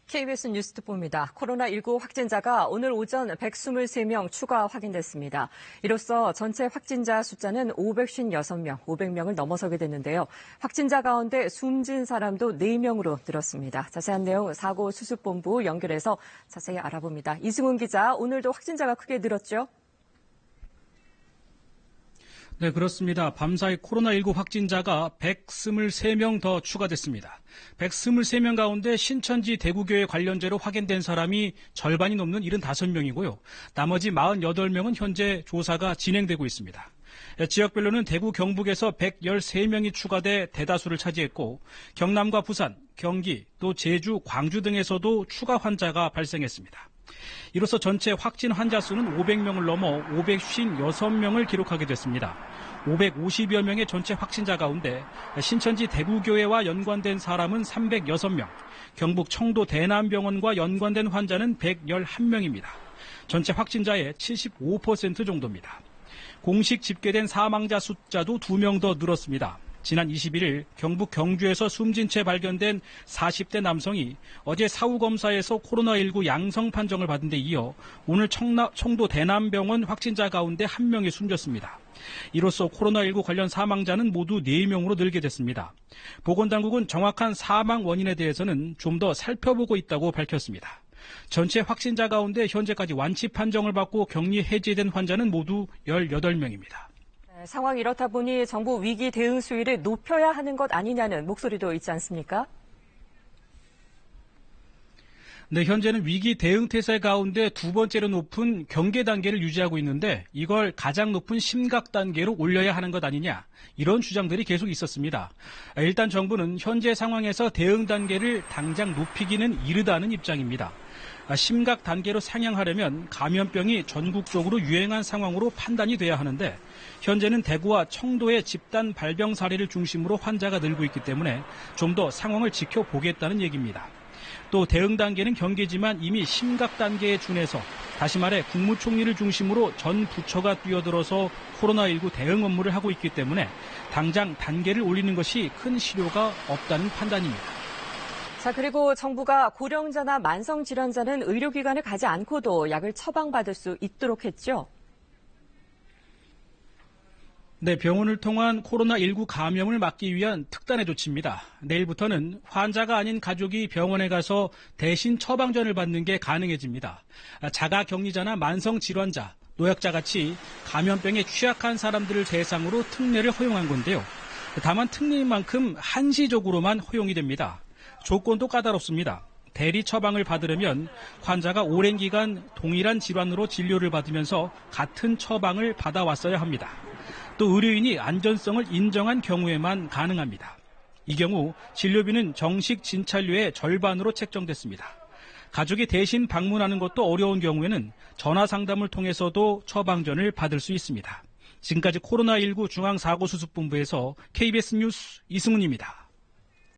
KBS 뉴스 특보입니다. 코로나19 확진자가 오늘 오전 123명 추가 확인됐습니다. 이로써 전체 확진자 숫자는 556명, 500명을 넘어서게 됐는데요. 확진자 가운데 숨진 사람도 4명으로 늘었습니다. 자세한 내용 사고수습본부 연결해서 자세히 알아봅니다. 이승훈 기자, 오늘도 확진자가 크게 늘었죠? 네, 그렇습니다. 밤사이 코로나19 확진자가 123명 더 추가됐습니다. 123명 가운데 신천지 대구교회 관련제로 확인된 사람이 절반이 넘는 75명이고요. 나머지 48명은 현재 조사가 진행되고 있습니다. 지역별로는 대구, 경북에서 113명이 추가돼 대다수를 차지했고 경남과 부산, 경기, 또 제주, 광주 등에서도 추가 환자가 발생했습니다. 이로써 전체 확진 환자 수는 500명을 넘어 556명을 기록하게 됐습니다. 550여 명의 전체 확진자 가운데 신천지 대구교회와 연관된 사람은 306명, 경북 청도 대남병원과 연관된 환자는 111명입니다. 전체 확진자의 75% 정도입니다. 공식 집계된 사망자 숫자도 2명 더 늘었습니다. 지난 21일 경북 경주에서 숨진 채 발견된 40대 남성이 어제 사후검사에서 코로나19 양성 판정을 받은 데 이어 오늘 청도 대남병원 확진자 가운데 1명이 숨졌습니다. 이로써 코로나19 관련 사망자는 모두 4명으로 늘게 됐습니다. 보건당국은 정확한 사망 원인에 대해서는 좀 더 살펴보고 있다고 밝혔습니다. 전체 확진자 가운데 현재까지 완치 판정을 받고 격리 해제된 환자는 모두 18명입니다. 상황이 이렇다 보니 정부 위기 대응 수위를 높여야 하는 것 아니냐는 목소리도 있지 않습니까? 네, 현재는 위기 대응 태세 가운데 두 번째로 높은 경계 단계를 유지하고 있는데 이걸 가장 높은 심각 단계로 올려야 하는 것 아니냐, 이런 주장들이 계속 있었습니다. 일단 정부는 현재 상황에서 대응 단계를 당장 높이기는 이르다는 입장입니다. 심각 단계로 상향하려면 감염병이 전국적으로 유행한 상황으로 판단이 돼야 하는데 현재는 대구와 청도의 집단 발병 사례를 중심으로 환자가 늘고 있기 때문에 좀 더 상황을 지켜보겠다는 얘기입니다. 또 대응 단계는 경계지만 이미 심각 단계에 준해서 다시 말해 국무총리를 중심으로 전 부처가 뛰어들어서 코로나19 대응 업무를 하고 있기 때문에 당장 단계를 올리는 것이 큰 실효가 없다는 판단입니다. 자, 그리고 정부가 고령자나 만성질환자는 의료기관에 가지 않고도 약을 처방받을 수 있도록 했죠? 네, 병원을 통한 코로나19 감염을 막기 위한 특단의 조치입니다. 내일부터는 환자가 아닌 가족이 병원에 가서 대신 처방전을 받는 게 가능해집니다. 자가격리자나 만성질환자, 노약자 같이 감염병에 취약한 사람들을 대상으로 특례를 허용한 건데요. 다만 특례인 만큼 한시적으로만 허용이 됩니다. 조건도 까다롭습니다. 대리 처방을 받으려면 환자가 오랜 기간 동일한 질환으로 진료를 받으면서 같은 처방을 받아왔어야 합니다. 또 의료인이 안전성을 인정한 경우에만 가능합니다. 이 경우 진료비는 정식 진찰료의 절반으로 책정됐습니다. 가족이 대신 방문하는 것도 어려운 경우에는 전화 상담을 통해서도 처방전을 받을 수 있습니다. 지금까지 코로나19 중앙사고수습본부에서 KBS 뉴스 이승훈입니다.